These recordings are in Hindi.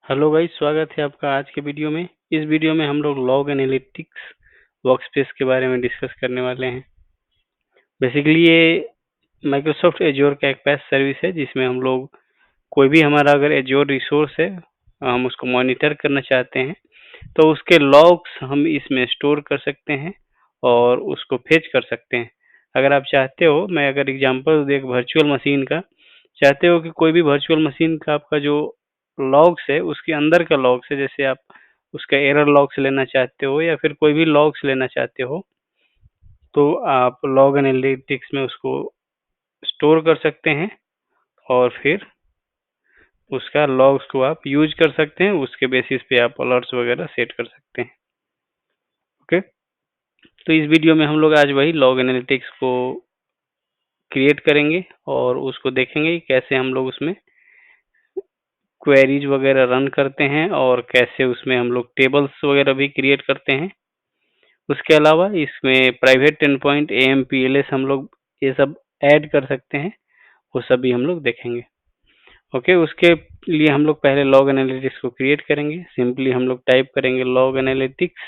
हेलो गाइस, स्वागत है आपका आज के वीडियो में। इस वीडियो में हम लोग लॉग एनालिटिक्स वर्कस्पेस के बारे में डिस्कस करने वाले हैं। बेसिकली ये माइक्रोसॉफ्ट एज्योर का एक पैस सर्विस है जिसमें हम लोग कोई भी हमारा अगर एज्योर रिसोर्स है, हम उसको मॉनिटर करना चाहते हैं तो उसके लॉग्स हम इसमें स्टोर कर सकते हैं और उसको फेच कर सकते हैं। अगर आप चाहते हो, मैं अगर एग्जांपल दूं एक वर्चुअल मशीन का, चाहते हो कि कोई भी वर्चुअल मशीन का आपका जो लॉग्स है उसके अंदर का लॉग्स है, जैसे आप उसका एरर लॉग्स लेना चाहते हो या फिर कोई भी लॉग्स लेना चाहते हो, तो आप लॉग एनालिटिक्स में उसको स्टोर कर सकते हैं और फिर उसका लॉग्स को आप यूज कर सकते हैं। उसके बेसिस पे आप अलर्ट्स वगैरह सेट कर सकते हैं। ओके, तो इस वीडियो में हम लोग आज वही लॉग एनालिटिक्स को क्रिएट करेंगे और उसको देखेंगे कि कैसे हम लोग उसमें क्वेरीज वगैरह रन करते हैं और कैसे उसमें हम लोग टेबल्स वगैरह भी क्रिएट करते हैं। उसके अलावा इसमें प्राइवेट एंड पॉइंट AMPLS हम लोग ये सब ऐड कर सकते हैं, वो सभी हम लोग देखेंगे। ओके, उसके लिए हम लोग पहले लॉग एनालिटिक्स को क्रिएट करेंगे। सिंपली हम लोग टाइप करेंगे लॉग एनालिटिक्स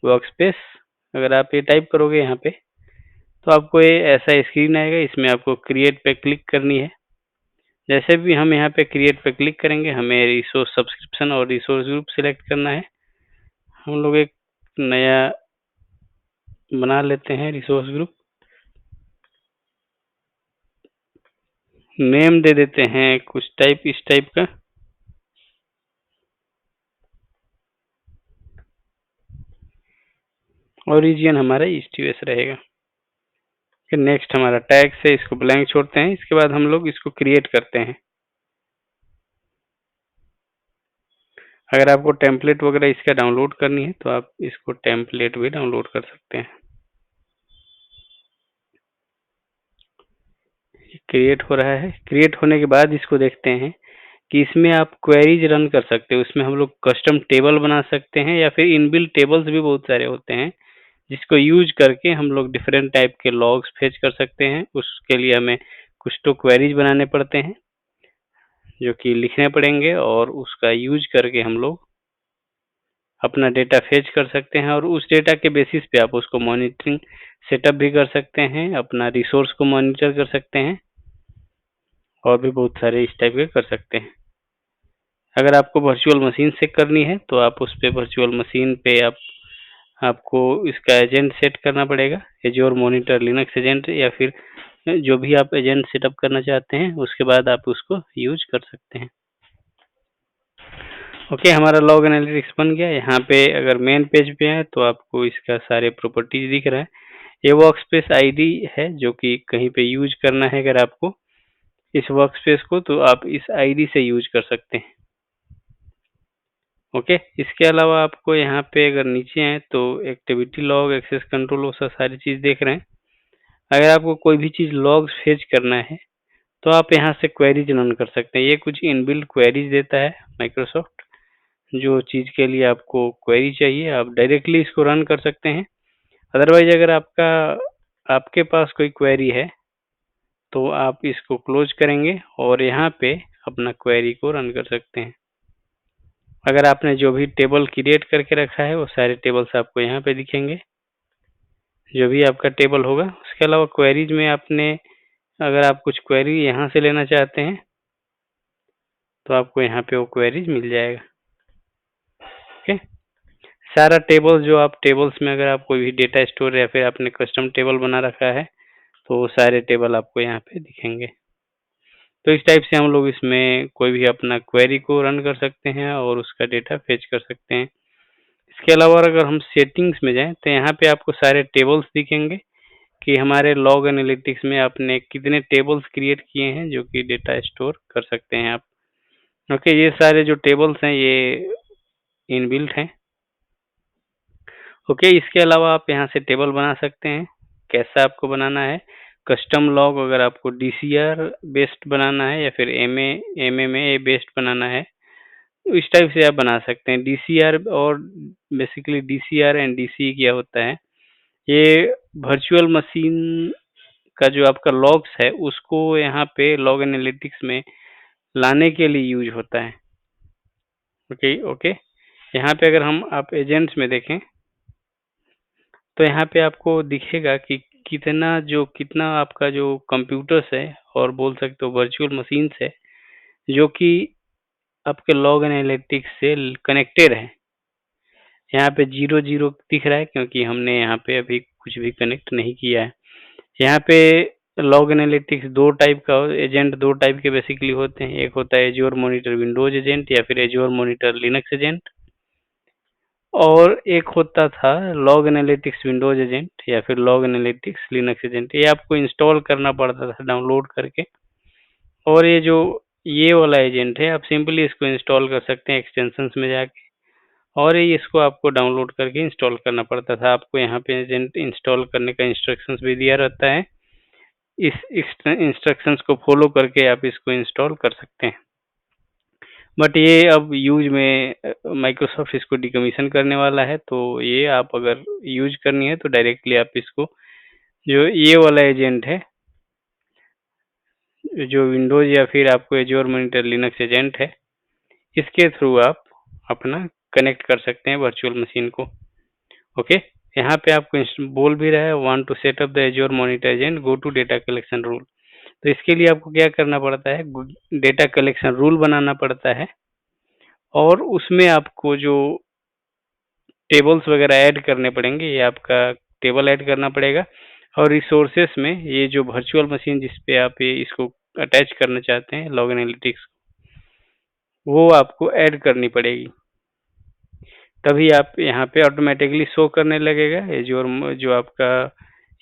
वर्कस्पेस। अगर आप ये टाइप करोगे यहाँ पे तो आपको ये ऐसा स्क्रीन आएगा। इसमें आपको क्रिएट पे क्लिक करनी है। जैसे भी हम यहाँ पे क्रिएट पे क्लिक करेंगे, हमें रिसोर्स सब्सक्रिप्शन और रिसोर्स ग्रुप सिलेक्ट करना है। हम लोग एक नया बना लेते हैं रिसोर्स ग्रुप, नेम दे देते हैं कुछ टाइप इस टाइप का। ओरिजिन हमारा ईस्ट यूएस रहेगा। फिर नेक्स्ट हमारा टैग से इसको ब्लैंक छोड़ते हैं। इसके बाद हम लोग इसको क्रिएट करते हैं। अगर आपको टेम्पलेट वगैरह इसका डाउनलोड करनी है तो आप इसको टेम्पलेट भी डाउनलोड कर सकते हैं। क्रिएट हो रहा है। क्रिएट होने के बाद इसको देखते हैं कि इसमें आप क्वेरीज रन कर सकते हो। इसमें हम लोग कस्टम टेबल बना सकते हैं या फिर इनबिल्ट टेबल्स भी बहुत सारे होते हैं जिसको यूज करके हम लोग डिफरेंट टाइप के लॉग्स फेच कर सकते हैं। उसके लिए हमें कुछ तो क्वेरीज बनाने पड़ते हैं जो कि लिखने पड़ेंगे और उसका यूज करके हम लोग अपना डेटा फेच कर सकते हैं और उस डेटा के बेसिस पे आप उसको मॉनिटरिंग सेटअप भी कर सकते हैं, अपना रिसोर्स को मॉनिटर कर सकते हैं और भी बहुत सारे इस टाइप के कर सकते हैं। अगर आपको वर्चुअल मशीन से करनी है तो आप उस पे वर्चुअल मशीन पे आपको इसका एजेंट सेट करना पड़ेगा, एज्योर मॉनिटर लिनक्स एजेंट या फिर जो भी आप एजेंट सेटअप करना चाहते हैं, उसके बाद आप उसको यूज कर सकते हैं। ओके, हमारा लॉग एनालिटिक्स बन गया। यहाँ पे अगर मेन पेज पे है तो आपको इसका सारे प्रॉपर्टीज दिख रहा है। ये वर्कस्पेस आईडी है जो कि कहीं पे यूज करना है अगर आपको इस वर्कस्पेस को, तो आप इस आईडी से यूज कर सकते हैं। ओके, इसके अलावा आपको यहाँ पे अगर नीचे आए तो एक्टिविटी लॉग, एक्सेस कंट्रोल, वो सब सारी चीज देख रहे हैं। अगर आपको कोई भी चीज लॉग फेच करना है तो आप यहाँ से क्वेरीज रन कर सकते हैं। ये कुछ इनबिल्ट क्वेरीज देता है माइक्रोसॉफ्ट। जो चीज के लिए आपको क्वेरी चाहिए आप डायरेक्टली इसको रन कर सकते हैं। अदरवाइज अगर आपके पास कोई क्वेरी है तो आप इसको क्लोज करेंगे और यहाँ पे अपना क्वेरी को रन कर सकते हैं। अगर आपने जो भी टेबल क्रिएट करके रखा है वो सारे टेबल्स आपको यहाँ पे दिखेंगे, जो भी आपका टेबल होगा। उसके अलावा क्वेरीज में आपने अगर आप कुछ क्वेरी यहाँ से लेना चाहते हैं तो आपको यहाँ पे वो क्वेरीज मिल जाएगा। ओके, सारा टेबल जो आप टेबल्स में अगर आप कोई भी डेटा स्टोर या फिर आपने कस्टम टेबल बना रखा है तो वो सारे टेबल आपको यहाँ पे दिखेंगे। तो इस टाइप से हम लोग इसमें कोई भी अपना क्वेरी को रन कर सकते हैं और उसका डेटा फेच कर सकते हैं। इसके अलावा अगर हम सेटिंग्स में जाएं तो यहाँ पे आपको सारे टेबल्स दिखेंगे कि हमारे लॉग एनालिटिक्स में आपने कितने टेबल्स क्रिएट किए हैं जो कि डेटा स्टोर कर सकते हैं आप। ओके, ये सारे जो टेबल्स हैं ये इनबिल्ट हैं। ओके, इसके अलावा आप यहाँ से टेबल बना सकते हैं। कैसा आपको बनाना है, कस्टम लॉग अगर आपको DCR बेस्ड बनाना है या फिर MMA बेस्ड बनाना है, तो इस टाइप से आप बना सकते हैं। DCR और बेसिकली DCR एंड DCE क्या होता है, ये वर्चुअल मशीन का जो आपका लॉग्स है उसको यहाँ पे लॉग एनालिटिक्स में लाने के लिए यूज होता है। ओके। यहाँ पे अगर हम आप एजेंट्स में देखें तो यहाँ पे आपको दिखेगा कि कितना आपका जो कंप्यूटर्स है और बोल सकते हो वर्चुअल मशीन्स है जो कि आपके लॉग एनालिटिक्स से कनेक्टेड है। यहाँ पे 0 दिख रहा है क्योंकि हमने यहाँ पे अभी कुछ भी कनेक्ट नहीं किया है। यहाँ पे लॉग एनालिटिक्स एजेंट दो टाइप के बेसिकली होते हैं। एक होता है एज्योर मॉनिटर विंडोज एजेंट या फिर एज्योर मॉनिटर लिनक्स एजेंट, और एक होता था लॉग एनालिटिक्स विंडोज एजेंट या फिर लॉग एनालिटिक्स लिनक्स एजेंट। ये आपको इंस्टॉल करना पड़ता था डाउनलोड करके, और ये वाला एजेंट है, आप सिंपली इसको इंस्टॉल कर सकते हैं एक्सटेंशंस में जाके, और ये इसको आपको डाउनलोड करके इंस्टॉल करना पड़ता था। आपको यहाँ पे एजेंट इंस्टॉल करने का इंस्ट्रक्शंस भी दिया रहता है। इस इंस्ट्रक्शंस को फॉलो करके आप इसको इंस्टॉल कर सकते हैं। बट ये अब यूज में माइक्रोसॉफ्ट इसको डिकमीशन करने वाला है, तो ये आप अगर यूज करनी है तो डायरेक्टली आप इसको जो ये वाला एजेंट है जो विंडोज या फिर आपको एज्योर मॉनिटर लिनक्स एजेंट है, इसके थ्रू आप अपना कनेक्ट कर सकते हैं वर्चुअल मशीन को। ओके, यहाँ पे आपको बोल भी रहा है want to set up the Azure monitor agent, go to data collection rule. तो इसके लिए आपको क्या करना पड़ता है, डेटा कलेक्शन रूल बनाना पड़ता है, और उसमें आपको जो टेबल्स वगैरह ऐड करने पड़ेंगे, ये आपका टेबल ऐड करना पड़ेगा। और रिसोर्सेस में ये जो वर्चुअल मशीन जिस पे आप इसको अटैच करना चाहते हैं लॉग एनालिटिक्स, वो आपको ऐड करनी पड़ेगी, तभी आप यहाँ पे ऑटोमेटिकली शो करने लगेगा। ये जो आपका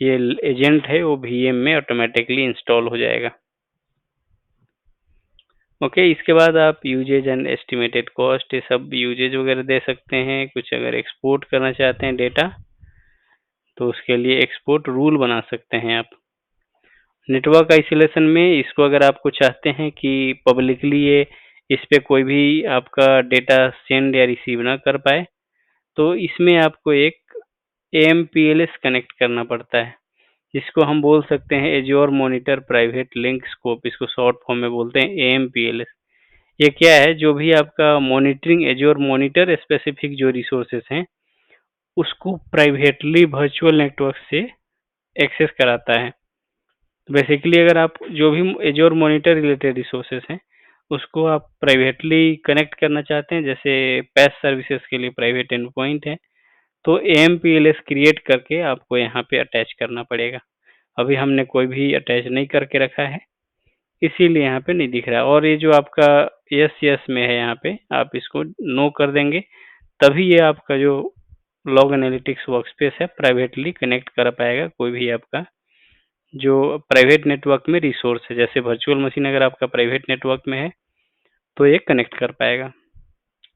ये एजेंट है वो VM में ऑटोमेटिकली इंस्टॉल हो जाएगा। ओके, इसके बाद आप यूजेज एंड एस्टिमेटेड कॉस्ट, ये सब यूजेज वगैरह दे सकते हैं। कुछ अगर एक्सपोर्ट करना चाहते हैं डेटा तो उसके लिए एक्सपोर्ट रूल बना सकते हैं आप। नेटवर्क आइसोलेशन में इसको अगर आपको चाहते हैं कि पब्लिकली ये इस पे कोई भी आपका डेटा सेंड या रिसीव ना कर पाए, तो इसमें आपको एक AMPLS कनेक्ट करना पड़ता है, जिसको हम बोल सकते हैं azure monitor private link scope, इसको शॉर्ट फॉर्म में बोलते हैं AMPLS। ये क्या है, जो भी आपका मॉनिटरिंग एज्योर मॉनिटर स्पेसिफिक जो रिसोर्सेस हैं उसको प्राइवेटली वर्चुअल नेटवर्क से एक्सेस कराता है। बेसिकली अगर आप जो भी एज्योर मॉनिटर रिलेटेड रिसोर्सेस हैं उसको आप प्राइवेटली कनेक्ट करना चाहते हैं, जैसे पैस सर्विसेज के लिए प्राइवेट एंड पॉइंट है, तो AMPLS क्रिएट करके आपको यहाँ पे अटैच करना पड़ेगा। अभी हमने कोई भी अटैच नहीं करके रखा है, इसीलिए यहाँ पे नहीं दिख रहा। और ये जो आपका यस में है, यहाँ पे आप इसको नो कर देंगे, तभी ये आपका जो लॉग एनालिटिक्स वर्कस्पेस है प्राइवेटली कनेक्ट कर पाएगा कोई भी आपका जो प्राइवेट नेटवर्क में रिसोर्स है। जैसे वर्चुअल मशीन अगर आपका प्राइवेट नेटवर्क में है तो ये कनेक्ट कर पाएगा,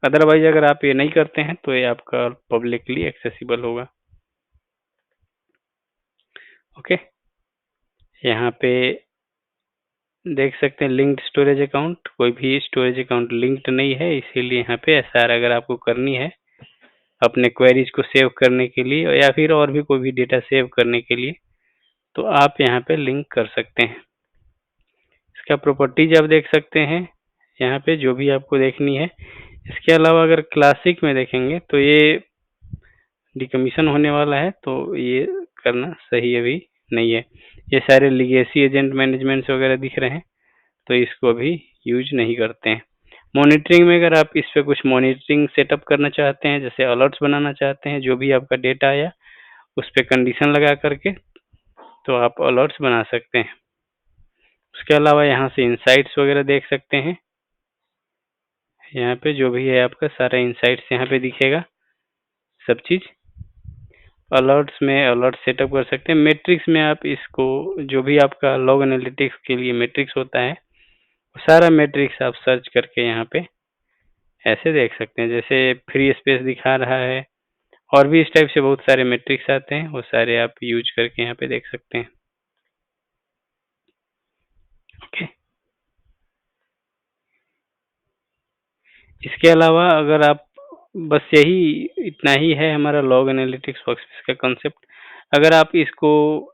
अदरवाइज अगर आप ये नहीं करते हैं तो ये आपका पब्लिकली एक्सेसिबल होगा। ओके, यहाँ पे देख सकते हैं लिंक्ड स्टोरेज अकाउंट, कोई भी स्टोरेज अकाउंट लिंक्ड नहीं है, इसीलिए यहाँ पे SR अगर आपको करनी है अपने क्वेरीज को सेव करने के लिए या फिर और भी कोई भी डेटा सेव करने के लिए, तो आप यहाँ पे लिंक कर सकते हैं। इसका प्रॉपर्टीज आप देख सकते हैं यहाँ पे जो भी आपको देखनी है। इसके अलावा अगर क्लासिक में देखेंगे तो ये डिकमीशन होने वाला है, तो ये करना सही अभी नहीं है। ये सारे लीगेसी एजेंट मैनेजमेंट वगैरह दिख रहे हैं, तो इसको अभी यूज नहीं करते हैं। मॉनिटरिंग में अगर आप इस पे कुछ मॉनिटरिंग सेटअप करना चाहते हैं, जैसे अलर्ट्स बनाना चाहते हैं, जो भी आपका डेटा आया उस पे कंडीशन लगा करके, तो आप अलर्ट्स बना सकते हैं। उसके अलावा यहाँ से इंसाइट्स वगैरह देख सकते हैं। यहाँ पे जो भी है आपका सारा इंसाइट्स यहाँ पे दिखेगा, सब चीज। अलर्ट्स में अलर्ट सेटअप कर सकते हैं। मैट्रिक्स में आप इसको जो भी आपका लॉग एनालिटिक्स के लिए मैट्रिक्स होता है, सारा मैट्रिक्स आप सर्च करके यहाँ पे ऐसे देख सकते हैं। जैसे फ्री स्पेस दिखा रहा है, और भी इस टाइप से बहुत सारे मैट्रिक्स आते हैं, वो सारे आप यूज करके यहाँ पे देख सकते हैं। ओके, इसके अलावा अगर आप बस यही इतना ही है हमारा लॉग एनालिटिक्स वर्कस्पेस का कंसेप्ट। अगर आप इसको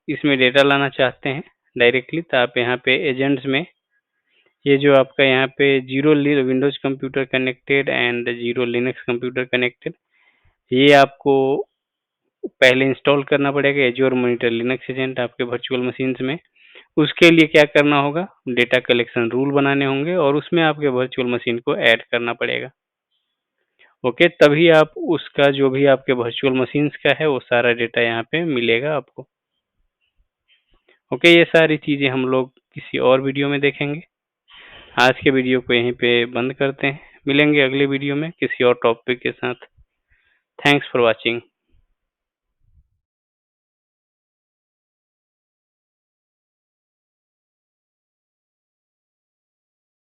इसमें डेटा लाना चाहते हैं डायरेक्टली, तो आप यहाँ पे एजेंट्स में ये जो आपका यहाँ पे zero Windows computer connected and zero Linux computer connected, ये आपको पहले इंस्टॉल करना पड़ेगा एज्योर मॉनिटर लिनक्स एजेंट आपके वर्चुअल मशीन्स में। उसके लिए क्या करना होगा, डेटा कलेक्शन रूल बनाने होंगे और उसमें आपके वर्चुअल मशीन को ऐड करना पड़ेगा। ओके, तभी आप उसका जो भी आपके वर्चुअल मशीन्स का है वो सारा डेटा यहाँ पे मिलेगा आपको। ओके, ये सारी चीज़ें हम लोग किसी और वीडियो में देखेंगे। आज के वीडियो को यहीं पे बंद करते हैं। मिलेंगे अगले वीडियो में किसी और टॉपिक के साथ। Thanks for watching.